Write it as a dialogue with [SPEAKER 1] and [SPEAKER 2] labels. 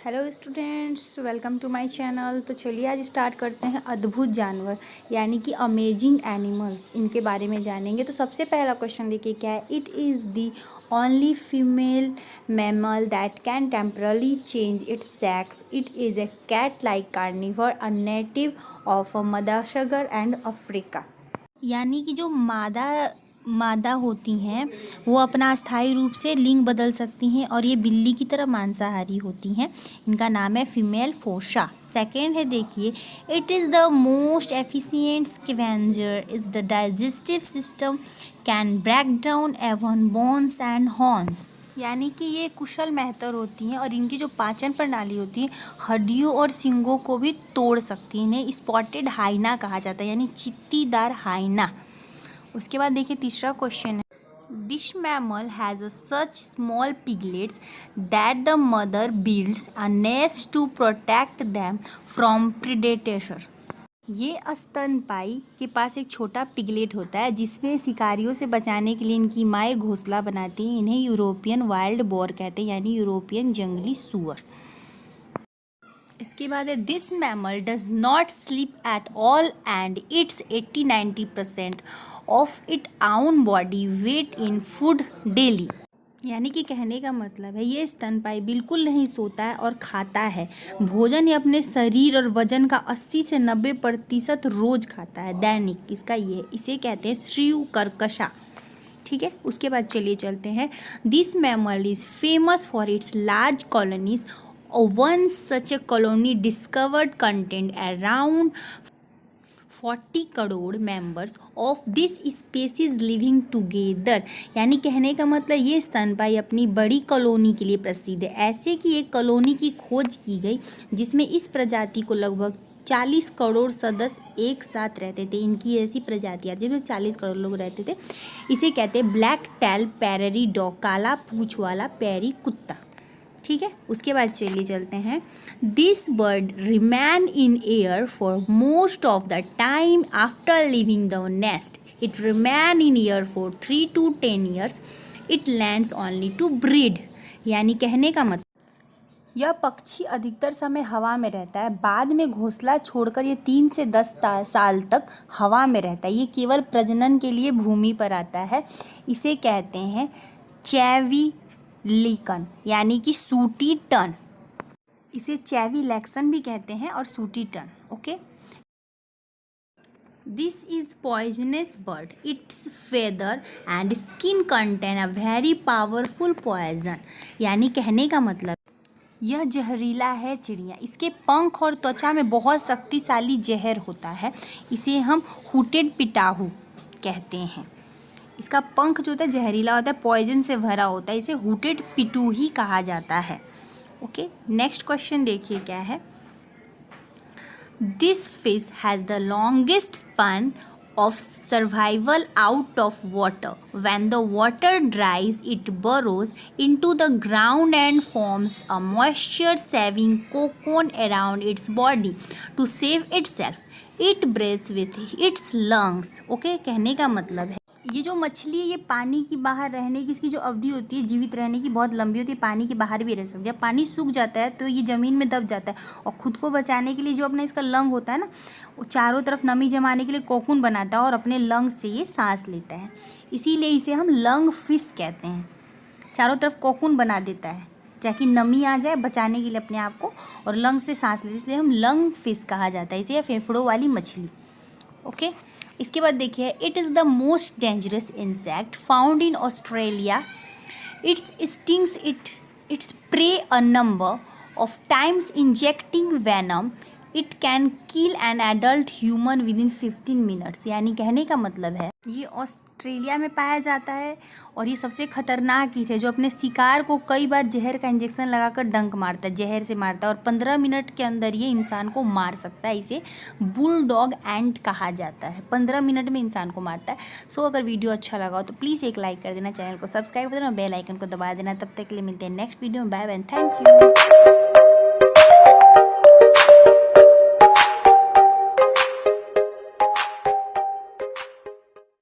[SPEAKER 1] Hello students, welcome to my channel. तो चलिए आज स्टार्ट करते हैं अद्भुत जानवर यानी कि अमेजिंग एनिमल्स, इनके बारे में जानेंगे। तो सबसे पहला क्वेश्चन देखिए क्या है। It is the only female mammal that can temporarily change its sex. It is a cat like carnivore, a native of Madagascar and Africa. यानी कि जो मादा होती हैं वो अपना अस्थायी रूप से लिंग बदल सकती हैं और ये बिल्ली की तरह मांसाहारी होती हैं। इनका नाम है फीमेल फोशा। सेकेंड है देखिए, it is the most efficient scavenger is the digestive system can break down even bones and horns. यानी कि ये कुशल मेहतर होती हैं और इनकी जो पाचन प्रणाली होती है हड्डियों और सींगों को भी तोड़ सकती है। इन्हें स्पॉटेड हाइना कहा जाता है, यानी चित्तीदार हाइना। उसके बाद देखिए तीसरा क्वेश्चन है। This mammal has such small piglets that the mother builds a nest to protect them from predator. ये स्तनपायी के पास एक छोटा पिगलेट होता है जिसमें शिकारियों से बचाने के लिए इनकी माएँ घोंसला बनाती हैं। इन्हें यूरोपियन वाइल्ड बोर कहते हैं, यानी यूरोपियन जंगली सूअर। इसके बाद है this mammal does not sleep at all and its 80-90% of it own body weight in food daily. यानी कि कहने का मतलब है ये स्तनपायी बिल्कुल नहीं सोता है और खाता है भोजन। ये अपने शरीर और वजन का 80 से 90% रोज खाता है दैनिक। इसका ये इसे कहते हैं श्रीवकर्कशा। ठीक है, उसके बाद चलिए चलते हैं। This mammal is famous for its large colonies. Once such a colony discovered contained around 40 crore members of this species living together। यानी कहने का मतलब ये स्तनपायी अपनी बड़ी कॉलोनी के लिए प्रसिद्ध है। ऐसे कि एक कॉलोनी की खोज की गई जिसमें इस प्रजाति को लगभग 40 करोड़ सदस्य एक साथ रहते थे। इनकी ऐसी प्रजातियाँ जिसमें 40 करोड़ लोग रहते थे। इसे कहते हैं ब्लैक टेल पैरेरी डॉग, काला पूँछ वाला पैरी कुत्ता। ठीक है, उसके बाद चलिए चलते हैं। This bird remain in air for most of the time after living the nest. It remain in air for 3 to 10 years। It lands only to breed. यानी कहने का मतलब यह पक्षी अधिकतर समय हवा में रहता है, बाद में घोंसला छोड़कर ये 3 से 10 साल तक हवा में रहता है। ये केवल प्रजनन के लिए भूमि पर आता है। इसे कहते हैं चैवी लिकन, यानी कि सूटी टन। इसे चैवी लैक्सन भी कहते हैं और sooty tern. Okay, this is poisonous bird. Its feather and skin contain a very powerful poison. यानी कहने का मतलब यह जहरीला है चिड़िया। इसके पंख और त्वचा में बहुत शक्तिशाली जहर होता है। इसे हम हुटेड पिटाहू कहते हैं। इसका पंख जो होता है जहरीला होता है, पॉइजन से भरा होता है। इसे हुटेड पिटू ही कहा जाता है। ओके, नेक्स्ट क्वेश्चन देखिए क्या है। This fish has the longest span of survival out of water. When the water ड्राइज it burrows into the ground and forms a moisture saving cocoon around its body to save itself. It breathes with its lungs. Okay, कहने का मतलब है ये जो मछली है ये पानी की बाहर रहने की इसकी जो अवधि होती है जीवित रहने की बहुत लंबी होती है। पानी के बाहर भी रह सकती है। जब पानी सूख जाता है तो ये ज़मीन में दब जाता है और खुद को बचाने के लिए जो अपना इसका लंग होता है ना, वो चारों तरफ नमी जमाने के लिए कोकून बनाता है और अपने लंग से ये सांस लेता है। इसीलिए इसे हम लंग फिश कहते हैं। चारों तरफ कोकून बना देता है ताकि नमी आ जाए बचाने के लिए अपने आप को, और लंग से सांस लेते, इसलिए हम लंग फिश कहा जाता है इसे, या फेफड़ों वाली मछली। ओके, इसके बाद देखिए it is the most dangerous insect found in Australia. It's stings its prey a number of times injecting venom. It can kill an adult human with in 15 minutes। यानी कहने का मतलब है ये ऑस्ट्रेलिया में पाया जाता है और ये सबसे खतरनाक कीट है जो अपने शिकार को कई बार जहर का इंजेक्शन लगाकर डंक मारता है, जहर से मारता है, और 15 मिनट के अंदर ये इंसान को मार सकता है। इसे बुलडॉग एंट कहा जाता है। 15 मिनट में इंसान को मारता है। सो अगर वीडियो अच्छा लगा हो तो प्लीज़ एक लाइक कर देना, चैनल को सब्सक्राइब कर देना, बेल आइकन को दबा देना। तब तक के लिए मिलते हैं नेक्स्ट वीडियो में। Bye bye, thank you.